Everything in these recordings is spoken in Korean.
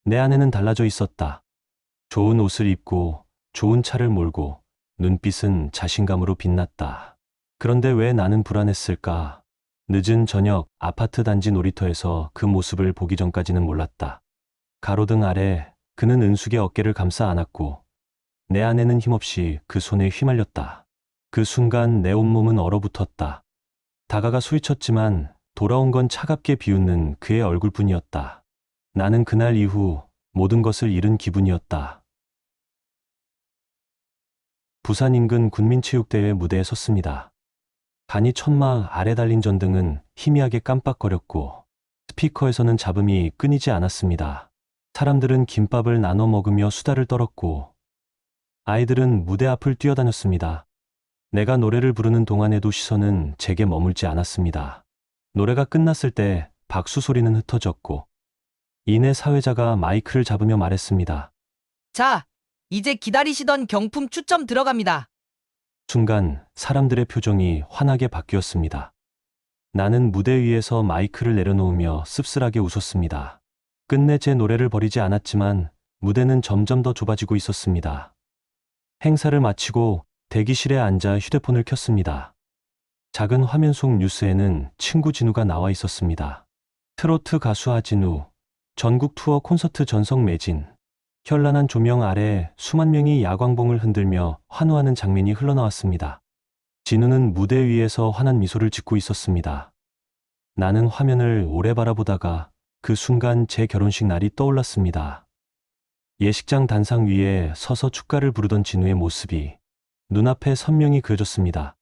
내 아내는 달라져 있었다. 좋은 옷을 입고 좋은 차를 몰고 눈빛은 자신감으로 빛났다. 그런데 왜 나는 불안했을까? 늦은 저녁 아파트 단지 놀이터에서 그 모습을 보기 전까지는 몰랐다. 가로등 아래 그는 은숙의 어깨를 감싸 안았고 내 아내는 힘없이 그 손에 휘말렸다. 그 순간 내 온몸은 얼어붙었다. 다가가 소리쳤지만 돌아온 건 차갑게 비웃는 그의 얼굴뿐이었다. 나는 그날 이후 모든 것을 잃은 기분이었다. 부산 인근 군민체육대회 무대에 섰습니다. 간이 천막 아래 달린 전등은 희미하게 깜빡거렸고 스피커에서는 잡음이 끊이지 않았습니다. 사람들은 김밥을 나눠 먹으며 수다를 떨었고 아이들은 무대 앞을 뛰어다녔습니다. 내가 노래를 부르는 동안에도 시선은 제게 머물지 않았습니다. 노래가 끝났을 때 박수 소리는 흩어졌고 이내 사회자가 마이크를 잡으며 말했습니다. 자, 이제 기다리시던 경품 추첨 들어갑니다. 순간 사람들의 표정이 환하게 바뀌었습니다. 나는 무대 위에서 마이크를 내려놓으며 씁쓸하게 웃었습니다. 끝내 제 노래를 버리지 않았지만 무대는 점점 더 좁아지고 있었습니다. 행사를 마치고 대기실에 앉아 휴대폰을 켰습니다. 작은 화면 속 뉴스에는 친구 진우가 나와 있었습니다. 트로트 가수 하진우, 전국 투어 콘서트 전성 매진, 현란한 조명 아래 수만 명이 야광봉을 흔들며 환호하는 장면이 흘러나왔습니다. 진우는 무대 위에서 환한 미소를 짓고 있었습니다. 나는 화면을 오래 바라보다가 그 순간 제 결혼식 날이 떠올랐습니다. 예식장 단상 위에 서서 축가를 부르던 진우의 모습이 눈앞에 선명히 그려졌습니다.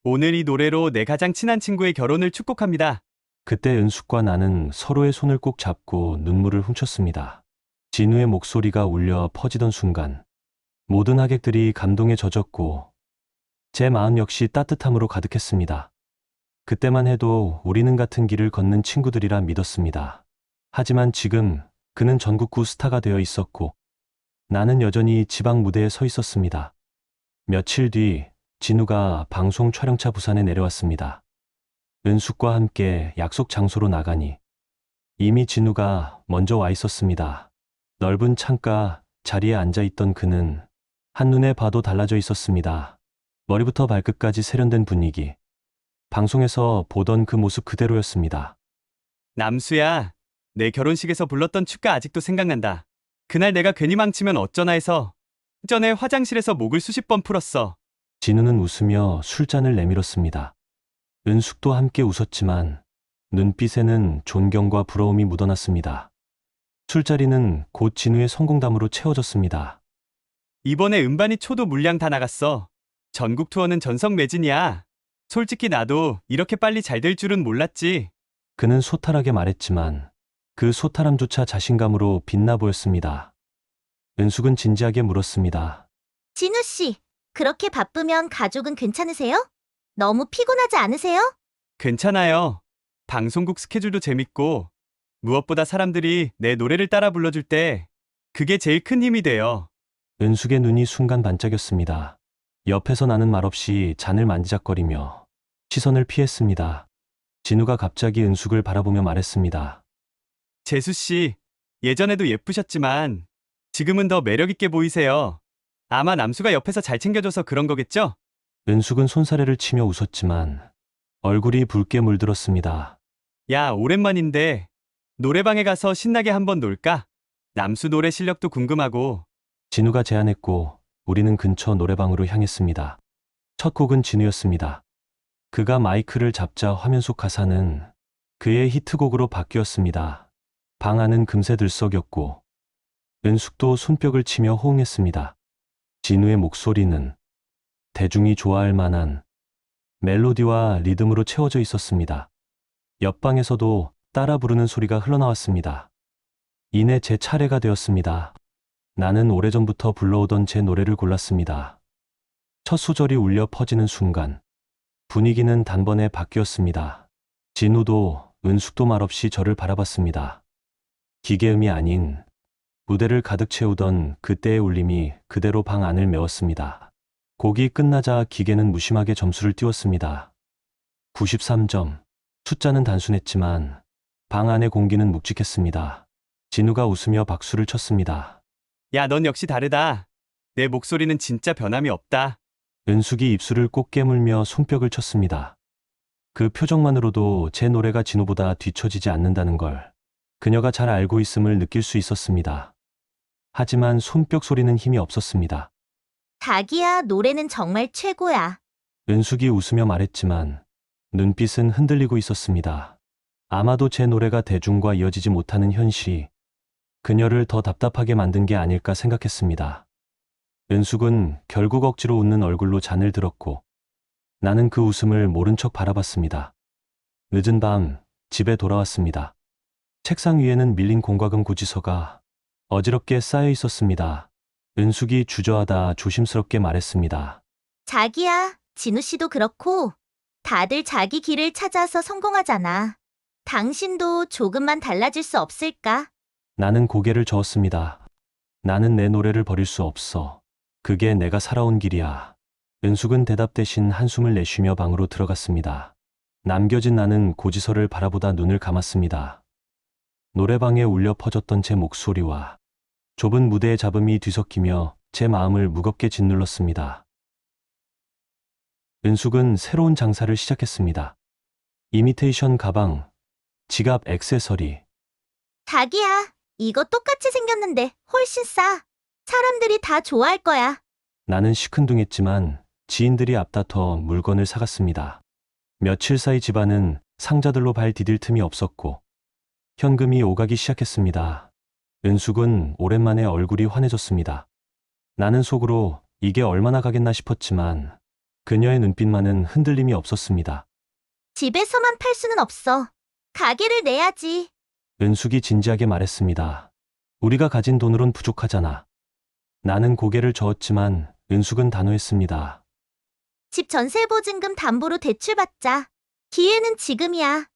오늘 이 노래로 내 가장 친한 친구의 결혼을 축복합니다. 그때 은숙과 나는 서로의 손을 꼭 잡고 눈물을 훔쳤습니다. 진우의 목소리가 울려 퍼지던 순간 모든 하객들이 감동에 젖었고 제 마음 역시 따뜻함으로 가득했습니다. 그때만 해도 우리는 같은 길을 걷는 친구들이라 믿었습니다. 하지만 지금 그는 전국구 스타가 되어 있었고 나는 여전히 지방 무대에 서 있었습니다. 며칠 뒤 진우가 방송 촬영차 부산에 내려왔습니다. 은숙과 함께 약속 장소로 나가니 이미 진우가 먼저 와 있었습니다. 넓은 창가 자리에 앉아 있던 그는 한눈에 봐도 달라져 있었습니다. 머리부터 발끝까지 세련된 분위기. 방송에서 보던 그 모습 그대로였습니다. 남수야, 내 결혼식에서 불렀던 축가 아직도 생각난다. 그날 내가 괜히 망치면 어쩌나 해서 전에 화장실에서 목을 수십 번 풀었어. 진우는 웃으며 술잔을 내밀었습니다. 은숙도 함께 웃었지만 눈빛에는 존경과 부러움이 묻어났습니다. 술자리는 곧 진우의 성공담으로 채워졌습니다. 이번에 음반이 초도 물량 다 나갔어. 전국 투어는 전성 매진이야. 솔직히 나도 이렇게 빨리 잘 될 줄은 몰랐지. 그는 소탈하게 말했지만 그 소탈함조차 자신감으로 빛나 보였습니다. 은숙은 진지하게 물었습니다. 진우 씨, 그렇게 바쁘면 가족은 괜찮으세요? 너무 피곤하지 않으세요? 괜찮아요. 방송국 스케줄도 재밌고 무엇보다 사람들이 내 노래를 따라 불러줄 때 그게 제일 큰 힘이 돼요. 은숙의 눈이 순간 반짝였습니다. 옆에서 나는 말없이 잔을 만지작거리며 시선을 피했습니다. 진우가 갑자기 은숙을 바라보며 말했습니다. 재수 씨, 예전에도 예쁘셨지만 지금은 더 매력 있게 보이세요. 아마 남수가 옆에서 잘 챙겨줘서 그런 거겠죠? 은숙은 손사래를 치며 웃었지만 얼굴이 붉게 물들었습니다. 야, 오랜만인데 노래방에 가서 신나게 한번 놀까? 남수 노래 실력도 궁금하고. 진우가 제안했고 우리는 근처 노래방으로 향했습니다. 첫 곡은 진우였습니다. 그가 마이크를 잡자 화면 속 가사는 그의 히트곡으로 바뀌었습니다. 방 안은 금세 들썩였고 은숙도 손뼉을 치며 호응했습니다. 진우의 목소리는 대중이 좋아할 만한 멜로디와 리듬으로 채워져 있었습니다. 옆방에서도 따라 부르는 소리가 흘러나왔습니다. 이내 제 차례가 되었습니다. 나는 오래전부터 불러오던 제 노래를 골랐습니다. 첫 소절이 울려 퍼지는 순간 분위기는 단번에 바뀌었습니다. 진우도 은숙도 말없이 저를 바라봤습니다. 기계음이 아닌 무대를 가득 채우던 그때의 울림이 그대로 방 안을 메웠습니다. 곡이 끝나자 기계는 무심하게 점수를 띄웠습니다. 93점. 숫자는 단순했지만 방 안의 공기는 묵직했습니다. 진우가 웃으며 박수를 쳤습니다. 야, 넌 역시 다르다. 내 목소리는 진짜 변함이 없다. 은숙이 입술을 꼭 깨물며 손뼉을 쳤습니다. 그 표정만으로도 제 노래가 진우보다 뒤처지지 않는다는 걸 그녀가 잘 알고 있음을 느낄 수 있었습니다. 하지만 손뼉 소리는 힘이 없었습니다. 자기야, 노래는 정말 최고야. 은숙이 웃으며 말했지만 눈빛은 흔들리고 있었습니다. 아마도 제 노래가 대중과 이어지지 못하는 현실이 그녀를 더 답답하게 만든 게 아닐까 생각했습니다. 은숙은 결국 억지로 웃는 얼굴로 잔을 들었고 나는 그 웃음을 모른 척 바라봤습니다. 늦은 밤 집에 돌아왔습니다. 책상 위에는 밀린 공과금 고지서가 어지럽게 쌓여 있었습니다. 은숙이 주저하다 조심스럽게 말했습니다. 자기야, 진우 씨도 그렇고 다들 자기 길을 찾아서 성공하잖아. 당신도 조금만 달라질 수 없을까? 나는 고개를 저었습니다. 나는 내 노래를 버릴 수 없어. 그게 내가 살아온 길이야. 은숙은 대답 대신 한숨을 내쉬며 방으로 들어갔습니다. 남겨진 나는 고지서를 바라보다 눈을 감았습니다. 노래방에 울려 퍼졌던 제 목소리와 좁은 무대의 잡음이 뒤섞이며 제 마음을 무겁게 짓눌렀습니다. 은숙은 새로운 장사를 시작했습니다. 이미테이션 가방, 지갑 액세서리. 자기야, 이거 똑같이 생겼는데 훨씬 싸. 사람들이 다 좋아할 거야. 나는 시큰둥했지만 지인들이 앞다퉈 물건을 사갔습니다. 며칠 사이 집안은 상자들로 발 디딜 틈이 없었고 현금이 오가기 시작했습니다. 은숙은 오랜만에 얼굴이 환해졌습니다. 나는 속으로 이게 얼마나 가겠나 싶었지만 그녀의 눈빛만은 흔들림이 없었습니다. 집에서만 팔 수는 없어. 가게를 내야지. 은숙이 진지하게 말했습니다. 우리가 가진 돈으론 부족하잖아. 나는 고개를 저었지만 은숙은 단호했습니다. 집 전세 보증금 담보로 대출받자. 기회는 지금이야.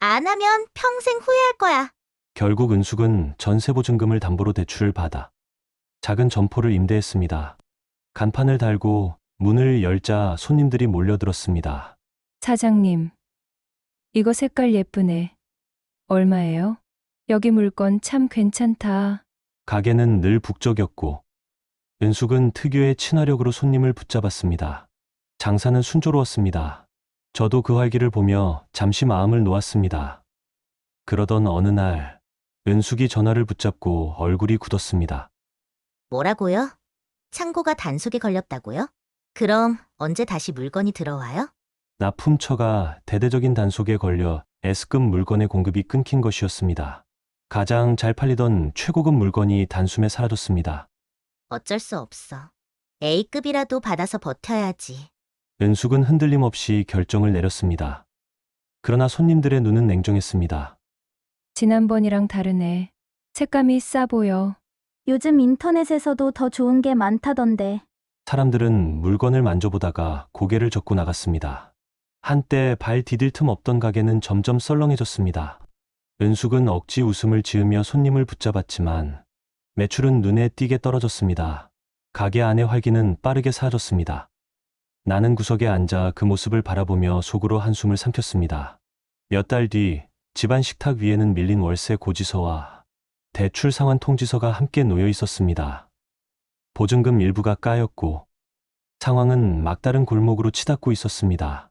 안 하면 평생 후회할 거야. 결국 은숙은 전세보증금을 담보로 대출을 받아 작은 점포를 임대했습니다. 간판을 달고 문을 열자 손님들이 몰려들었습니다. 사장님, 이거 색깔 예쁘네. 얼마예요? 여기 물건 참 괜찮다. 가게는 늘 북적였고 은숙은 특유의 친화력으로 손님을 붙잡았습니다. 장사는 순조로웠습니다. 저도 그 활기를 보며 잠시 마음을 놓았습니다. 그러던 어느 날 은숙이 전화를 붙잡고 얼굴이 굳었습니다. 뭐라고요? 창고가 단속에 걸렸다고요? 그럼 언제 다시 물건이 들어와요? 납품처가 대대적인 단속에 걸려 S급 물건의 공급이 끊긴 것이었습니다. 가장 잘 팔리던 최고급 물건이 단숨에 사라졌습니다. 어쩔 수 없어. A급이라도 받아서 버텨야지. 은숙은 흔들림 없이 결정을 내렸습니다. 그러나 손님들의 눈은 냉정했습니다. 지난번이랑 다르네. 색감이 싸 보여. 요즘 인터넷에서도 더 좋은 게 많다던데. 사람들은 물건을 만져보다가 고개를 젓고 나갔습니다. 한때 발 디딜 틈 없던 가게는 점점 썰렁해졌습니다. 은숙은 억지 웃음을 지으며 손님을 붙잡았지만 매출은 눈에 띄게 떨어졌습니다. 가게 안의 활기는 빠르게 사라졌습니다. 나는 구석에 앉아 그 모습을 바라보며 속으로 한숨을 삼켰습니다. 몇 달 뒤 집안 식탁 위에는 밀린 월세 고지서와 대출 상환 통지서가 함께 놓여 있었습니다. 보증금 일부가 까였고 상황은 막다른 골목으로 치닫고 있었습니다.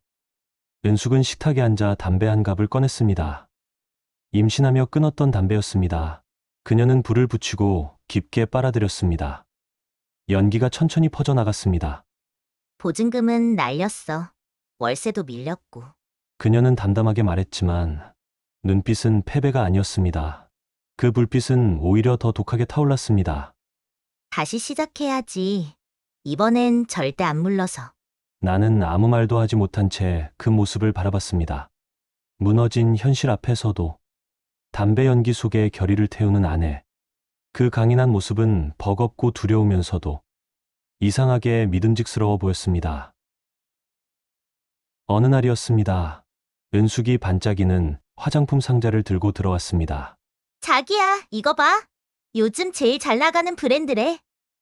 은숙은 식탁에 앉아 담배 한 갑을 꺼냈습니다. 임신하며 끊었던 담배였습니다. 그녀는 불을 붙이고 깊게 빨아들였습니다. 연기가 천천히 퍼져나갔습니다. 보증금은 날렸어. 월세도 밀렸고. 그녀는 담담하게 말했지만 눈빛은 패배가 아니었습니다. 그 불빛은 오히려 더 독하게 타올랐습니다. 다시 시작해야지. 이번엔 절대 안 물러서. 나는 아무 말도 하지 못한 채 그 모습을 바라봤습니다. 무너진 현실 앞에서도 담배 연기 속에 결의를 태우는 아내. 그 강인한 모습은 버겁고 두려우면서도 이상하게 믿음직스러워 보였습니다. 어느 날이었습니다. 은숙이 반짝이는 화장품 상자를 들고 들어왔습니다. 자기야, 이거 봐. 요즘 제일 잘 나가는 브랜드래.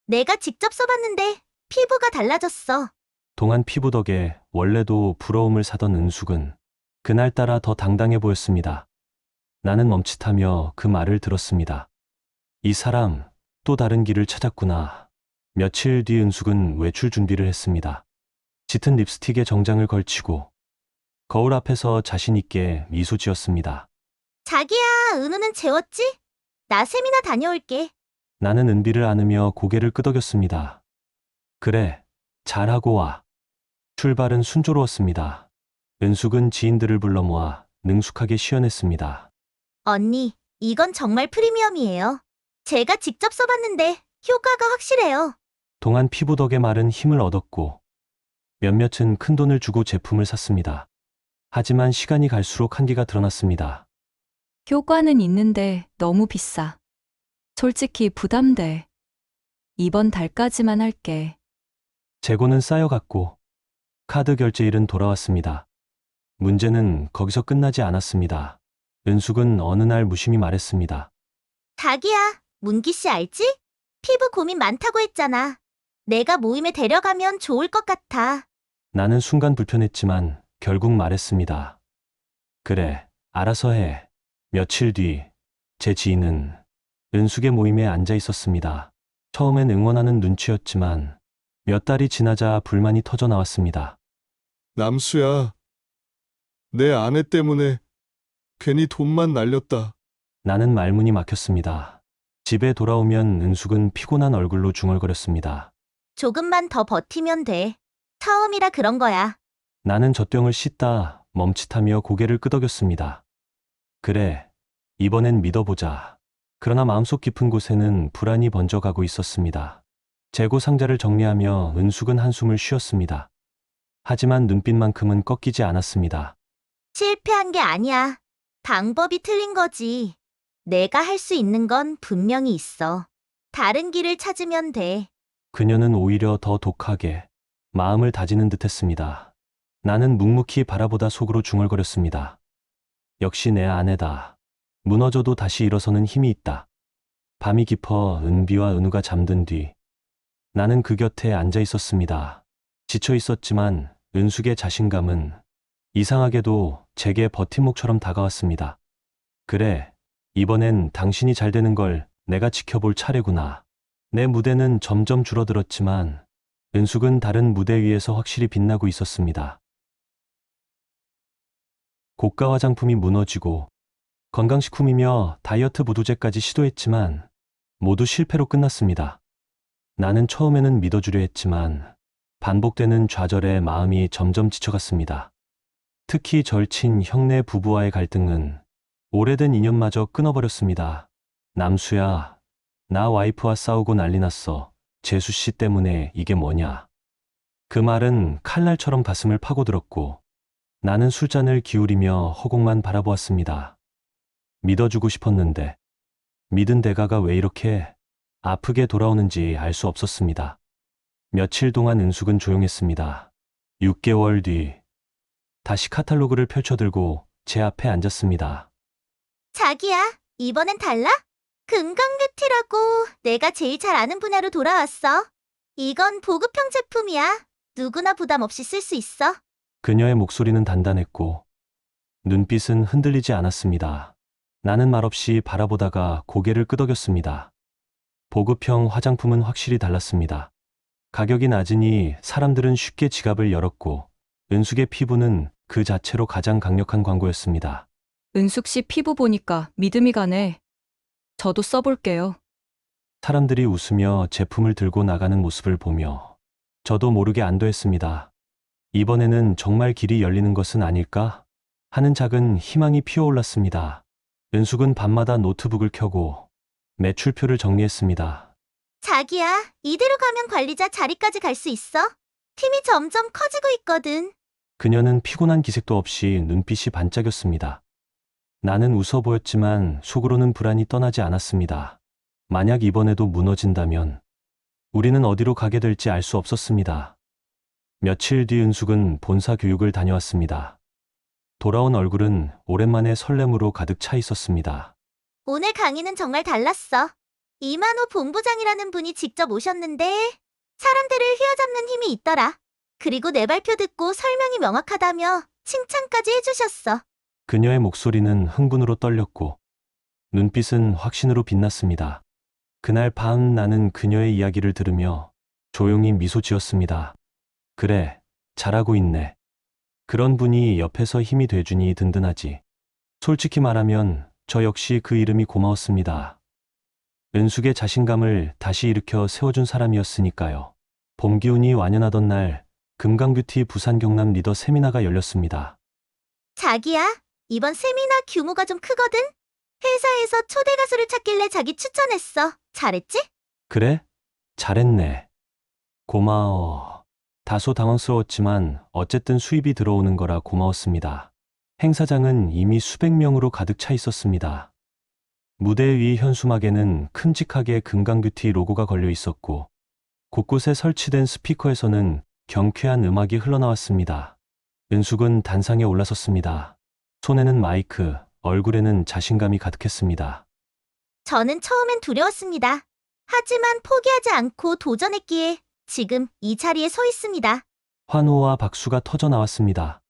내가 직접 써봤는데 피부가 달라졌어. 동안 피부 덕에 원래도 부러움을 사던 은숙은 그날따라 더 당당해 보였습니다. 나는 멈칫하며 그 말을 들었습니다. 이 사람 또 다른 길을 찾았구나. 며칠 뒤 은숙은 외출 준비를 했습니다. 짙은 립스틱에 정장을 걸치고 거울 앞에서 자신 있게 미소 지었습니다. 자기야, 은우는 재웠지? 나 세미나 다녀올게. 나는 은비를 안으며 고개를 끄덕였습니다. 그래, 잘하고 와. 출발은 순조로웠습니다. 은숙은 지인들을 불러 모아 능숙하게 시연했습니다. 언니, 이건 정말 프리미엄이에요. 제가 직접 써봤는데 효과가 확실해요. 동안 피부 덕에 마른 힘을 얻었고 몇몇은 큰 돈을 주고 제품을 샀습니다. 하지만 시간이 갈수록 한계가 드러났습니다. 효과는 있는데 너무 비싸. 솔직히 부담돼. 이번 달까지만 할게. 재고는 쌓여갔고 카드 결제일은 돌아왔습니다. 문제는 거기서 끝나지 않았습니다. 은숙은 어느 날 무심히 말했습니다. 자기야, 문기 씨 알지? 피부 고민 많다고 했잖아. 내가 모임에 데려가면 좋을 것 같아. 나는 순간 불편했지만 결국 말했습니다. 그래, 알아서 해. 며칠 뒤 제 지인은 은숙의 모임에 앉아 있었습니다. 처음엔 응원하는 눈치였지만 몇 달이 지나자 불만이 터져 나왔습니다. 남수야, 내 아내 때문에 괜히 돈만 날렸다. 나는 말문이 막혔습니다. 집에 돌아오면 은숙은 피곤한 얼굴로 중얼거렸습니다. 조금만 더 버티면 돼. 처음이라 그런 거야. 나는 젖병을 씻다 멈칫하며 고개를 끄덕였습니다. 그래, 이번엔 믿어보자. 그러나 마음속 깊은 곳에는 불안이 번져가고 있었습니다. 재고 상자를 정리하며 은숙은 한숨을 쉬었습니다. 하지만 눈빛만큼은 꺾이지 않았습니다. 실패한 게 아니야. 방법이 틀린 거지. 내가 할 수 있는 건 분명히 있어. 다른 길을 찾으면 돼. 그녀는 오히려 더 독하게 마음을 다지는 듯했습니다. 나는 묵묵히 바라보다 속으로 중얼거렸습니다. 역시 내 아내다. 무너져도 다시 일어서는 힘이 있다. 밤이 깊어 은비와 은우가 잠든 뒤 나는 그 곁에 앉아 있었습니다. 지쳐 있었지만 은숙의 자신감은 이상하게도 제게 버팀목처럼 다가왔습니다. 그래, 이번엔 당신이 잘 되는 걸 내가 지켜볼 차례구나. 내 무대는 점점 줄어들었지만 은숙은 다른 무대 위에서 확실히 빛나고 있었습니다. 고가 화장품이 무너지고 건강식품이며 다이어트 보조제까지 시도했지만 모두 실패로 끝났습니다. 나는 처음에는 믿어주려 했지만 반복되는 좌절에 마음이 점점 지쳐갔습니다. 특히 절친 형네 부부와의 갈등은 오래된 인연마저 끊어버렸습니다. 남수야, 나 와이프와 싸우고 난리 났어. 재수 씨 때문에 이게 뭐냐. 그 말은 칼날처럼 가슴을 파고들었고 나는 술잔을 기울이며 허공만 바라보았습니다. 믿어주고 싶었는데 믿은 대가가 왜 이렇게 아프게 돌아오는지 알 수 없었습니다. 며칠 동안 은숙은 조용했습니다. 6개월 뒤 다시 카탈로그를 펼쳐들고 제 앞에 앉았습니다. 자기야, 이번엔 달라? 금강뷰티라고 내가 제일 잘 아는 분야로 돌아왔어. 이건 보급형 제품이야. 누구나 부담 없이 쓸 수 있어. 그녀의 목소리는 단단했고 눈빛은 흔들리지 않았습니다. 나는 말없이 바라보다가 고개를 끄덕였습니다. 보급형 화장품은 확실히 달랐습니다. 가격이 낮으니 사람들은 쉽게 지갑을 열었고 은숙의 피부는 그 자체로 가장 강력한 광고였습니다. 은숙 씨 피부 보니까 믿음이 가네. 저도 써볼게요. 사람들이 웃으며 제품을 들고 나가는 모습을 보며 저도 모르게 안도했습니다. 이번에는 정말 길이 열리는 것은 아닐까 하는 작은 희망이 피어올랐습니다. 은숙은 밤마다 노트북을 켜고 매출표를 정리했습니다. 자기야, 이대로 가면 관리자 자리까지 갈 수 있어. 팀이 점점 커지고 있거든. 그녀는 피곤한 기색도 없이 눈빛이 반짝였습니다. 나는 웃어 보였지만 속으로는 불안이 떠나지 않았습니다. 만약 이번에도 무너진다면 우리는 어디로 가게 될지 알 수 없었습니다. 며칠 뒤 은숙은 본사 교육을 다녀왔습니다. 돌아온 얼굴은 오랜만에 설렘으로 가득 차 있었습니다. 오늘 강의는 정말 달랐어. 이만호 본부장이라는 분이 직접 오셨는데 사람들을 휘어잡는 힘이 있더라. 그리고 내 발표 듣고 설명이 명확하다며 칭찬까지 해주셨어. 그녀의 목소리는 흥분으로 떨렸고 눈빛은 확신으로 빛났습니다. 그날 밤 나는 그녀의 이야기를 들으며 조용히 미소 지었습니다. 그래, 잘하고 있네. 그런 분이 옆에서 힘이 돼주니 든든하지. 솔직히 말하면 저 역시 그 이름이 고마웠습니다. 은숙의 자신감을 다시 일으켜 세워준 사람이었으니까요. 봄 기운이 완연하던 날, 금강뷰티 부산 경남 리더 세미나가 열렸습니다. 자기야, 이번 세미나 규모가 좀 크거든? 회사에서 초대 가수를 찾길래 자기 추천했어. 잘했지? 그래? 잘했네. 고마워. 다소 당황스러웠지만 어쨌든 수입이 들어오는 거라 고마웠습니다. 행사장은 이미 수백 명으로 가득 차 있었습니다. 무대 위 현수막에는 큼직하게 금강뷰티 로고가 걸려 있었고 곳곳에 설치된 스피커에서는 경쾌한 음악이 흘러나왔습니다. 은숙은 단상에 올라섰습니다. 손에는 마이크, 얼굴에는 자신감이 가득했습니다. 저는 처음엔 두려웠습니다. 하지만 포기하지 않고 도전했기에 지금 이 자리에 서 있습니다. 환호와 박수가 터져 나왔습니다.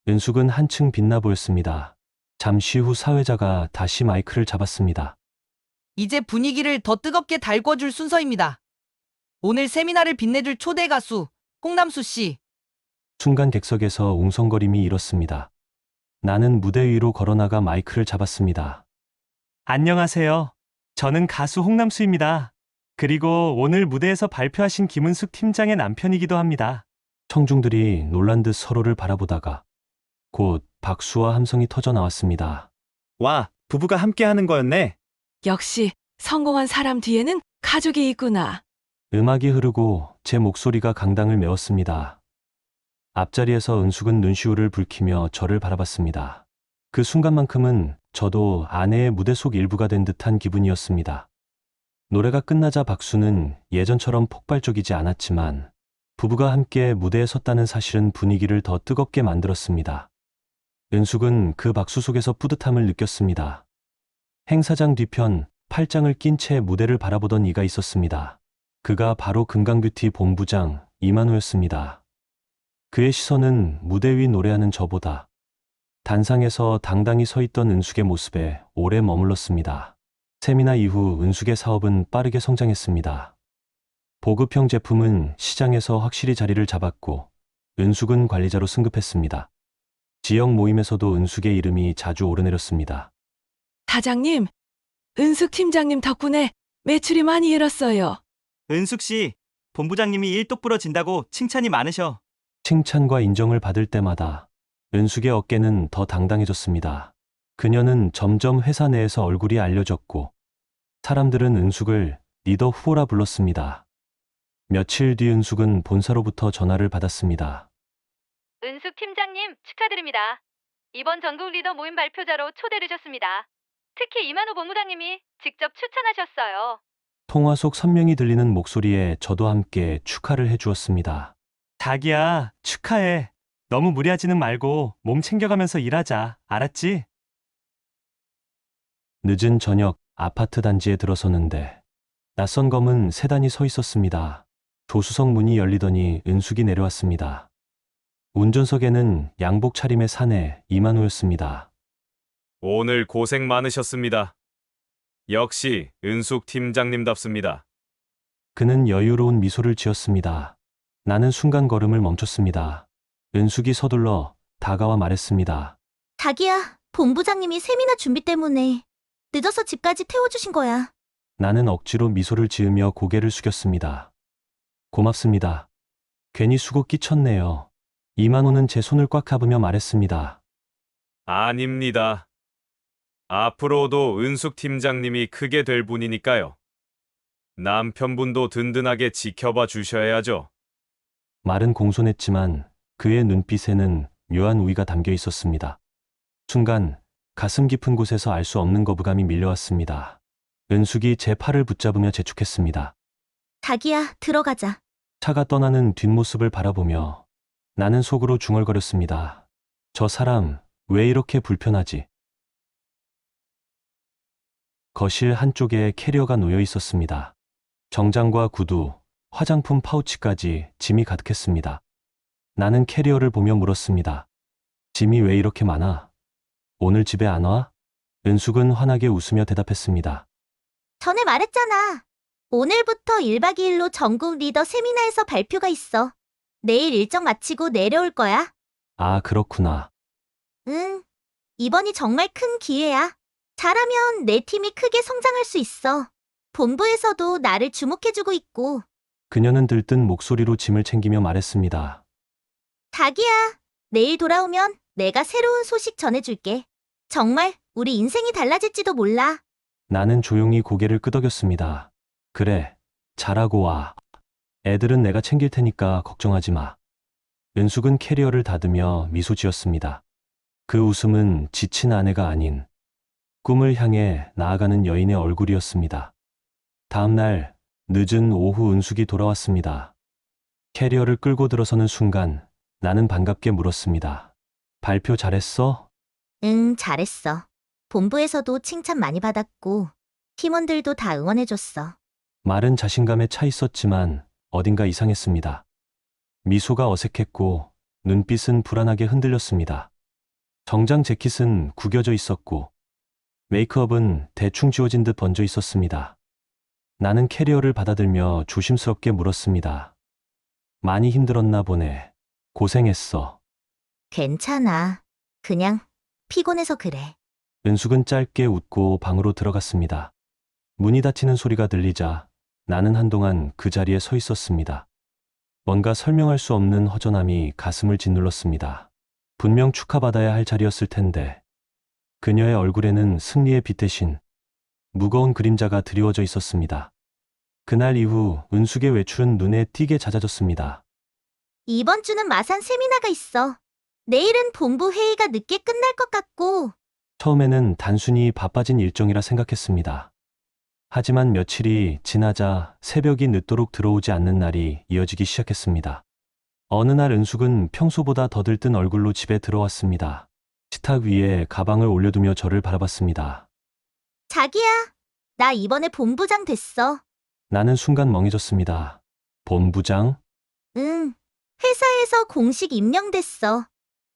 은숙은 한층 빛나 보였습니다. 잠시 후 사회자가 다시 마이크를 잡았습니다. 이제 분위기를 더 뜨겁게 달궈줄 순서입니다. 오늘 세미나를 빛내줄 초대 가수 홍남수 씨. 순간 객석에서 웅성거림이 일었습니다. 나는 무대 위로 걸어나가 마이크를 잡았습니다. 안녕하세요. 저는 가수 홍남수입니다. 그리고 오늘 무대에서 발표하신 김은숙 팀장의 남편이기도 합니다. 청중들이 놀란 듯 서로를 바라보다가 곧 박수와 함성이 터져 나왔습니다. 와, 부부가 함께 하는 거였네. 역시 성공한 사람 뒤에는 가족이 있구나. 음악이 흐르고 제 목소리가 강당을 메웠습니다. 앞자리에서 은숙은 눈시울을 붉히며 저를 바라봤습니다. 그 순간만큼은 저도 아내의 무대 속 일부가 된 듯한 기분이었습니다. 노래가 끝나자 박수는 예전처럼 폭발적이지 않았지만 부부가 함께 무대에 섰다는 사실은 분위기를 더 뜨겁게 만들었습니다. 은숙은 그 박수 속에서 뿌듯함을 느꼈습니다. 행사장 뒤편 팔짱을 낀 채 무대를 바라보던 이가 있었습니다. 그가 바로 금강뷰티 본부장 이만호였습니다. 그의 시선은 무대 위 노래하는 저보다 단상에서 당당히 서 있던 은숙의 모습에 오래 머물렀습니다. 세미나 이후 은숙의 사업은 빠르게 성장했습니다. 보급형 제품은 시장에서 확실히 자리를 잡았고 은숙은 관리자로 승급했습니다. 지역 모임에서도 은숙의 이름이 자주 오르내렸습니다. 사장님, 은숙 팀장님 덕분에 매출이 많이 일었어요. 은숙 씨, 본부장님이 일 똑부러진다고 칭찬이 많으셔. 칭찬과 인정을 받을 때마다 은숙의 어깨는 더 당당해졌습니다. 그녀는 점점 회사 내에서 얼굴이 알려졌고 사람들은 은숙을 리더 후보라 불렀습니다. 며칠 뒤 은숙은 본사로부터 전화를 받았습니다. 은숙 팀장님 축하드립니다. 이번 전국 리더 모임 발표자로 초대되셨습니다. 특히 이만호 본부장님이 직접 추천하셨어요. 통화 속 선명히 들리는 목소리에 저도 함께 축하를 해주었습니다. 자기야, 축하해. 너무 무리하지는 말고 몸 챙겨가면서 일하자. 알았지? 늦은 저녁 아파트 단지에 들어섰는데 낯선 검은 세단이 서 있었습니다. 조수석 문이 열리더니 은숙이 내려왔습니다. 운전석에는 양복 차림의 사내 이만호였습니다. 오늘 고생 많으셨습니다. 역시 은숙 팀장님답습니다. 그는 여유로운 미소를 지었습니다. 나는 순간 걸음을 멈췄습니다. 은숙이 서둘러 다가와 말했습니다. 자기야, 본부장님이 세미나 준비 때문에 늦어서 집까지 태워주신 거야. 나는 억지로 미소를 지으며 고개를 숙였습니다. 고맙습니다. 괜히 수고 끼쳤네요. 이만호는 제 손을 꽉 잡으며 말했습니다. 아닙니다. 앞으로도 은숙 팀장님이 크게 될 분이니까요. 남편분도 든든하게 지켜봐 주셔야죠. 말은 공손했지만 그의 눈빛에는 묘한 우위가 담겨 있었습니다. 순간 가슴 깊은 곳에서 알 수 없는 거부감이 밀려왔습니다. 은숙이 제 팔을 붙잡으며 재촉했습니다. 자기야, 들어가자. 차가 떠나는 뒷모습을 바라보며 나는 속으로 중얼거렸습니다. 저 사람 왜 이렇게 불편하지? 거실 한쪽에 캐리어가 놓여 있었습니다. 정장과 구두, 화장품 파우치까지 짐이 가득했습니다. 나는 캐리어를 보며 물었습니다. 짐이 왜 이렇게 많아? 오늘 집에 안 와? 은숙은 환하게 웃으며 대답했습니다. 전에 말했잖아. 오늘부터 1박 2일로 전국 리더 세미나에서 발표가 있어. 내일 일정 마치고 내려올 거야. 아, 그렇구나. 응. 이번이 정말 큰 기회야. 잘하면 내 팀이 크게 성장할 수 있어. 본부에서도 나를 주목해주고 있고. 그녀는 들뜬 목소리로 짐을 챙기며 말했습니다. 자기야, 내일 돌아오면 내가 새로운 소식 전해줄게. 정말 우리 인생이 달라질지도 몰라. 나는 조용히 고개를 끄덕였습니다. 그래, 잘하고 와. 애들은 내가 챙길 테니까 걱정하지 마. 은숙은 캐리어를 닫으며 미소 지었습니다. 그 웃음은 지친 아내가 아닌 꿈을 향해 나아가는 여인의 얼굴이었습니다. 다음 날 늦은 오후 은숙이 돌아왔습니다. 캐리어를 끌고 들어서는 순간 나는 반갑게 물었습니다. 발표 잘했어? 응, 잘했어. 본부에서도 칭찬 많이 받았고, 팀원들도 다 응원해줬어. 말은 자신감에 차 있었지만 어딘가 이상했습니다. 미소가 어색했고 눈빛은 불안하게 흔들렸습니다. 정장 재킷은 구겨져 있었고 메이크업은 대충 지워진 듯 번져 있었습니다. 나는 캐리어를 받아들며 조심스럽게 물었습니다. 많이 힘들었나 보네. 고생했어. 괜찮아. 그냥 피곤해서 그래. 은숙은 짧게 웃고 방으로 들어갔습니다. 문이 닫히는 소리가 들리자 나는 한동안 그 자리에 서 있었습니다. 뭔가 설명할 수 없는 허전함이 가슴을 짓눌렀습니다. 분명 축하받아야 할 자리였을 텐데 그녀의 얼굴에는 승리의 빛 대신 무거운 그림자가 드리워져 있었습니다. 그날 이후 은숙의 외출은 눈에 띄게 잦아졌습니다. 이번 주는 마산 세미나가 있어. 내일은 본부 회의가 늦게 끝날 것 같고. 처음에는 단순히 바빠진 일정이라 생각했습니다. 하지만 며칠이 지나자 새벽이 늦도록 들어오지 않는 날이 이어지기 시작했습니다. 어느 날 은숙은 평소보다 더 들뜬 얼굴로 집에 들어왔습니다. 식탁 위에 가방을 올려두며 저를 바라봤습니다. 자기야, 나 이번에 본부장 됐어. 나는 순간 멍해졌습니다. 본부장? 응, 회사에서 공식 임명됐어.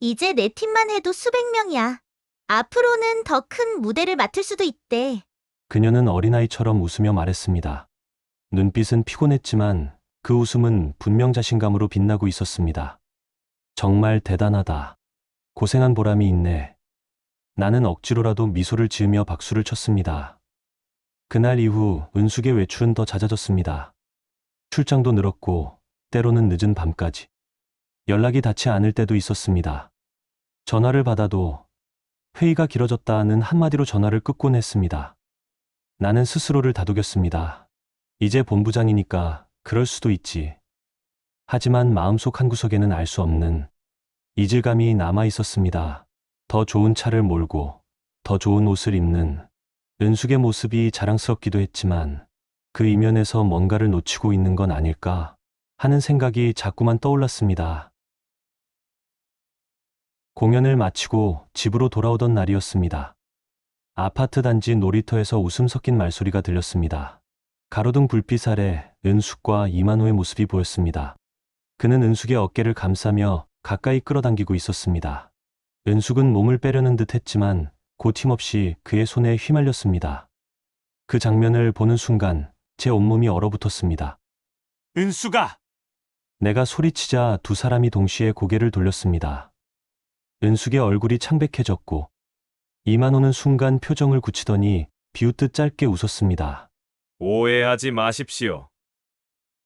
이제 내 팀만 해도 수백 명이야. 앞으로는 더 큰 무대를 맡을 수도 있대. 그녀는 어린아이처럼 웃으며 말했습니다. 눈빛은 피곤했지만 그 웃음은 분명 자신감으로 빛나고 있었습니다. 정말 대단하다. 고생한 보람이 있네. 나는 억지로라도 미소를 지으며 박수를 쳤습니다. 그날 이후 은숙의 외출은 더 잦아졌습니다. 출장도 늘었고 때로는 늦은 밤까지. 연락이 닿지 않을 때도 있었습니다. 전화를 받아도 회의가 길어졌다는 한마디로 전화를 끊곤 했습니다. 나는 스스로를 다독였습니다. 이제 본부장이니까 그럴 수도 있지. 하지만 마음속 한구석에는 알 수 없는 이질감이 남아 있었습니다. 더 좋은 차를 몰고 더 좋은 옷을 입는 은숙의 모습이 자랑스럽기도 했지만 그 이면에서 뭔가를 놓치고 있는 건 아닐까 하는 생각이 자꾸만 떠올랐습니다. 공연을 마치고 집으로 돌아오던 날이었습니다. 아파트 단지 놀이터에서 웃음 섞인 말소리가 들렸습니다. 가로등 불빛 아래 은숙과 이만호의 모습이 보였습니다. 그는 은숙의 어깨를 감싸며 가까이 끌어당기고 있었습니다. 은숙은 몸을 빼려는 듯 했지만 곧 힘없이 그의 손에 휘말렸습니다. 그 장면을 보는 순간 제 온몸이 얼어붙었습니다. 은숙아! 내가 소리치자 두 사람이 동시에 고개를 돌렸습니다. 은숙의 얼굴이 창백해졌고 이만호는 순간 표정을 굳히더니 비웃듯 짧게 웃었습니다. 오해하지 마십시오.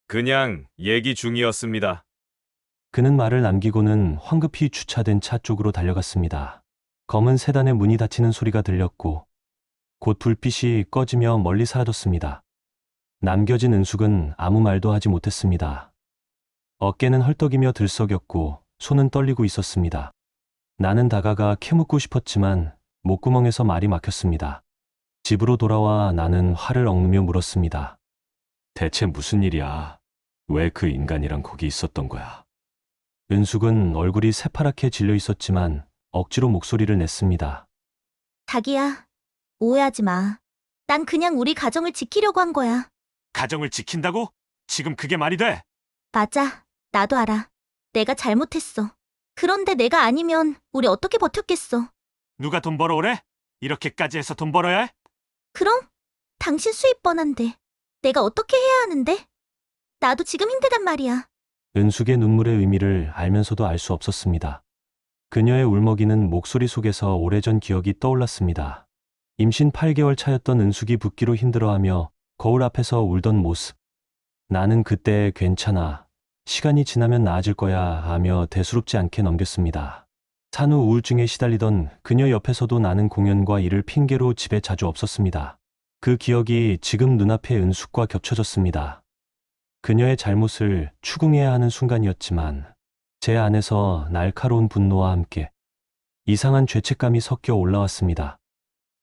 그냥 얘기 중이었습니다. 그는 말을 남기고는 황급히 주차된 차 쪽으로 달려갔습니다. 검은 세단의 문이 닫히는 소리가 들렸고 곧 불빛이 꺼지며 멀리 사라졌습니다. 남겨진 은숙은 아무 말도 하지 못했습니다. 어깨는 헐떡이며 들썩였고 손은 떨리고 있었습니다. 나는 다가가 캐묻고 싶었지만 목구멍에서 말이 막혔습니다. 집으로 돌아와 나는 화를 억누며 물었습니다. 대체 무슨 일이야? 왜 그 인간이랑 거기 있었던 거야? 은숙은 얼굴이 새파랗게 질려 있었지만 억지로 목소리를 냈습니다. 자기야, 오해하지 마. 난 그냥 우리 가정을 지키려고 한 거야. 가정을 지킨다고? 지금 그게 말이 돼? 맞아. 나도 알아. 내가 잘못했어. 그런데 내가 아니면 우리 어떻게 버텼겠어? 누가 돈 벌어오래? 이렇게까지 해서 돈 벌어야 해? 그럼 당신 수입 뻔한데 내가 어떻게 해야 하는데? 나도 지금 힘들단 말이야. 은숙의 눈물의 의미를 알면서도 알 수 없었습니다. 그녀의 울먹이는 목소리 속에서 오래전 기억이 떠올랐습니다. 임신 8개월 차였던 은숙이 붓기로 힘들어하며 거울 앞에서 울던 모습. 나는 그때 괜찮아. 시간이 지나면 나아질 거야 하며 대수롭지 않게 넘겼습니다. 산후 우울증에 시달리던 그녀 옆에서도 나는 공연과 일을 핑계로 집에 자주 없었습니다. 그 기억이 지금 눈앞에 은숙과 겹쳐졌습니다. 그녀의 잘못을 추궁해야 하는 순간이었지만 제 안에서 날카로운 분노와 함께 이상한 죄책감이 섞여 올라왔습니다.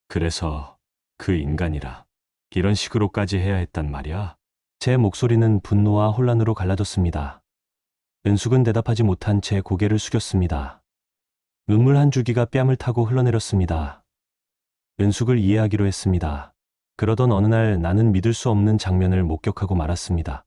그래서 그 인간이라 이런 식으로까지 해야 했단 말이야? 제 목소리는 분노와 혼란으로 갈라졌습니다. 은숙은 대답하지 못한 채 고개를 숙였습니다. 눈물 한 줄기가 뺨을 타고 흘러내렸습니다. 은숙을 이해하기로 했습니다. 그러던 어느 날 나는 믿을 수 없는 장면을 목격하고 말았습니다.